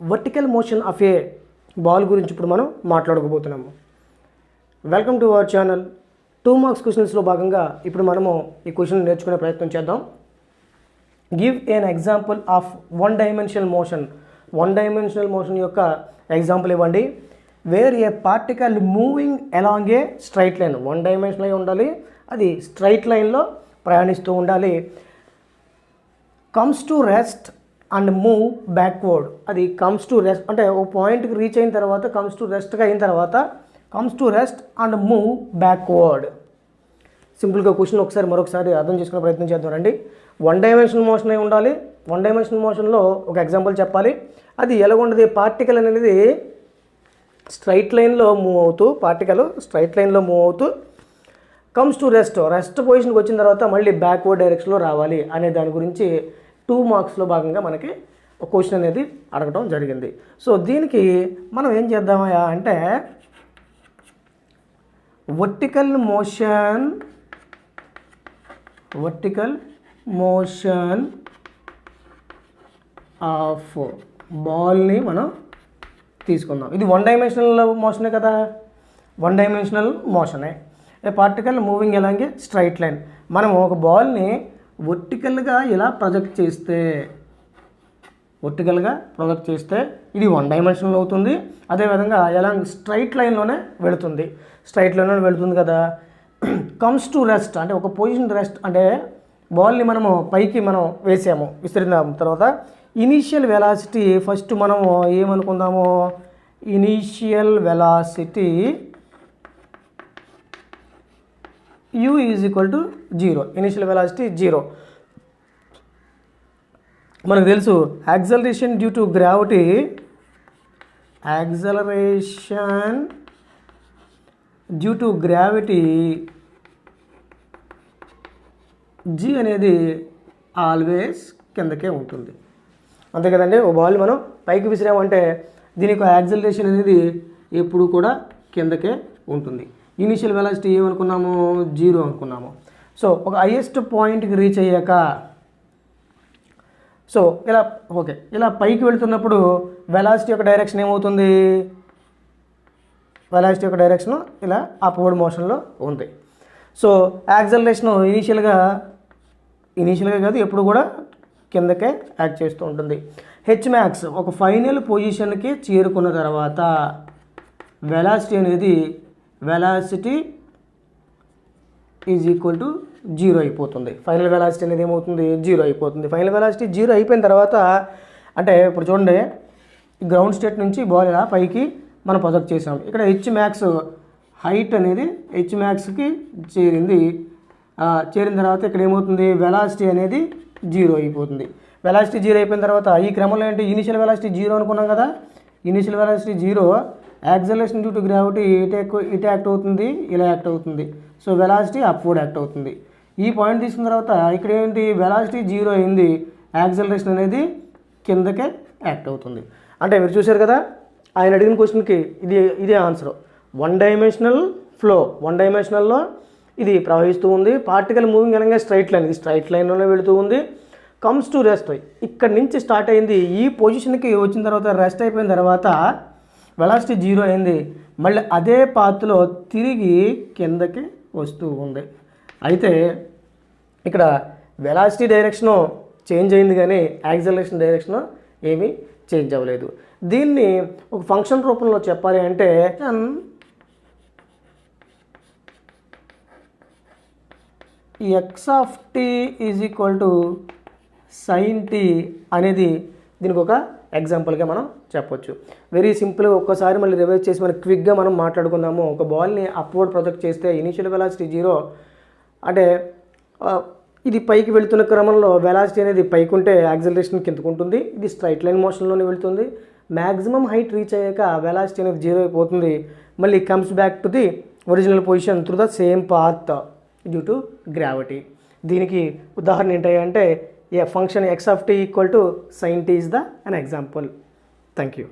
Vertical motion of a ball గురించి ఇప్పుడు మనం మాట్లాడుకోబోతున్నాము. Welcome to our channel. 2 marks క్వశ్చన్స్లో భాగంగా ఇప్పుడు మనము ఈ క్వశ్చన్ నేర్చుకునే ప్రయత్నం చేద్దాం. Give an example of one dimensional motion యొక్క ఎగ్జాంపుల్ ఇవ్వండి. Where a particle moving along a straight line, one dimensional అయి ఉండాలి, అది స్ట్రైట్ లైన్లో ప్రయాణిస్తూ ఉండాలి. Comes to rest and move backward, అది కమ్స్ టు రెస్ట్ అంటే ఒక పాయింట్కి రీచ్ అయిన తర్వాత కమ్స్ టు రెస్ట్గా అయిన తర్వాత comes to rest and move backward. సింపుల్గా క్వశ్చన్ మరొకసారి అర్థం చేసుకునే ప్రయత్నం చేద్దాం రండి. వన్ డైమెన్షనల్ మోషన్ అయి ఉండాలి. వన్ డైమెన్షనల్ మోషన్లో ఒక ఎగ్జాంపుల్ చెప్పాలి. అది ఎలాగుండదు, పార్టికల్ అనేది స్ట్రైట్ లైన్లో మూవ్ అవుతూ కమ్స్ టు రెస్ట్ పొజిషన్కి వచ్చిన తర్వాత మళ్ళీ బ్యాక్వర్డ్ డైరెక్షన్లో రావాలి అనే దాని గురించి 2 మార్క్స్లో భాగంగా మనకి ఒక క్వశ్చన్ అనేది అడగడం జరిగింది. సో దీనికి మనం ఏం చేద్దామయ్యా అంటే వర్టికల్ మోషన్ ఆఫ్ బాల్ని మనం తీసుకుందాం. ఇది వన్ డైమెన్షనల్ మోషనే కదా, వన్ డైమెన్షనల్ మోషనే. ఏ పార్టికల్ మూవింగ్ ఎలాంగే స్ట్రైట్ లైన్. మనం ఒక బాల్ని వర్టికల్గా ఇలా ప్రొజెక్ట్ చేస్తే ఇది వన్ డైమెన్షనల్ అవుతుంది. అదేవిధంగా ఎలా స్ట్రైట్ లైన్లోనే వెళుతుంది కదా. కమ్స్ టు రెస్ట్ అంటే ఒక పొజిషన్ రెస్ట్ అంటే బాల్ని మనము పైకి విసిరినాము తర్వాత ఇనీషియల్ వెలాసిటీ ఫస్ట్ మనము ఏమనుకుందాము, initial velocity u is equal to 0. Initial velocity 0. మనకు తెలుసు acceleration due to gravity, g అనేది ఆల్వేస్ కిందకే ఉంటుంది. అంతే కదండి. ఓ బాల్ మనం పైకి విసిరామంటే దీనికి యాక్సలరేషన్ అనేది ఎప్పుడు కూడా కిందకే ఉంటుంది. ఇనీషియల్ వెలాసిటీ ఏమనుకున్నాము, 0 అనుకున్నాము. సో ఒక హైయెస్ట్ పాయింట్కి రీచ్ అయ్యాక సో ఇలా పైకి వెళుతున్నప్పుడు వెలాసిటీ యొక్క డైరెక్షన్ ఏమవుతుంది, వెలాసిటీ యొక్క డైరెక్షన్ ఇలా అప్వర్డ్ మోషన్లో ఉంది. సో యాక్సలరేషన్ ఇనీషియల్గా కాదు, ఎప్పుడు కూడా కిందకే యాక్ట్ చేస్తూ ఉంటుంది. హెచ్మ్యాక్స్ ఒక ఫైనల్ పొజిషన్కి చేరుకున్న తర్వాత వెలాసిటీ ఈజ్ ఈక్వల్ టు 0 అయిపోతుంది. ఫైనల్ వెలాసిటీ అనేది ఏమవుతుంది, 0 అయిపోతుంది. ఫైనల్ వెలాసిటీ 0 అయిపోయిన తర్వాత అంటే ఇప్పుడు చూడండి, గ్రౌండ్ స్టేట్ నుంచి బాల్ ఇలా పైకి మనం ప్రొజెక్ట్ చేసాం. ఇక్కడ హెచ్మ్యాక్స్ హైట్ అనేది హెచ్మ్యాక్స్కి చేరిన తర్వాత ఇక్కడ ఏమవుతుంది, వెలాసిటీ అనేది 0 అయిపోతుంది. వెలాసిటీ 0 అయిపోయిన తర్వాత ఈ క్రమంలో ఏంటి, ఇనీషియల్ వెలాసిటీ 0 అనుకున్నాం కదా. Initial velocity 0, acceleration due to gravity ఇటు యాక్ట్ అవుతుంది, ఇలా యాక్ట్ అవుతుంది. సో వెలాసిటీ అప్వర్డ్ యాక్ట్ అవుతుంది. ఈ పాయింట్ తీసుకున్న తర్వాత ఇక్కడ ఏంటి, వెలాసిటీ 0 అయింది, యాక్సలరేషన్ అనేది కిందకే యాక్ట్ అవుతుంది. అంటే మీరు చూశారు కదా, ఆయన అడిగిన క్వశ్చన్కి ఇదే answer. One dimensional flow, one డైమెన్షనల్లో ఇది ప్రవహిస్తూ ఉంది. పార్టికల్ మూవింగ్ అనగా స్ట్రైట్ లైన్, ఇది స్ట్రైట్ లైన్లోనే వెళుతూ ఉంది. కమ్స్ టు రెస్ట్, ఇక్కడ నుంచి స్టార్ట్ అయింది, ఈ పొజిషన్కి వచ్చిన తర్వాత రెస్ట్ అయిపోయిన తర్వాత వెలాసిటీ 0 అయింది, మళ్ళీ అదే పాత్లో తిరిగి కిందకి వస్తూ ఉంది. అయితే ఇక్కడ వెలాసిటీ డైరెక్షను చేంజ్ అయింది కానీ యాక్సలరేషన్ డైరెక్షను ఏమీ చేంజ్ అవ్వలేదు. దీన్ని ఒక ఫంక్షన్ రూపంలో చెప్పాలి అంటే x(t) is equal to sin t అనేది దీనికి ఒక ఎగ్జాంపుల్గా మనం చెప్పొచ్చు. వెరీ సింపుల్గా ఒక్కసారి మళ్ళీ రివైజ్ చేసి మనం క్విక్గా మనం మాట్లాడుకుందాము. ఒక బాల్ని అప్వర్డ్ ప్రొజెక్ట్ చేస్తే ఇనీషియల్ వెలాసిటీ 0 అంటే ఇది పైకి వెళుతున్న క్రమంలో వెలాసిటీ అనేది పైకి ఉంటే యాక్సలరేషన్ కిందకు ఉంటుంది. ఇది స్ట్రైట్ లైన్ మోషన్లోనే వెళుతుంది. మ్యాక్సిమం హైట్ రీచ్ అయ్యాక వెలాసిటీ అనేది 0 అయిపోతుంది. మళ్ళీ comes back to the original position through the same path due to gravity. దీనికి ఉదాహరణ ఏంటంటే a function x(t) equal to sin t is an example. Thank you.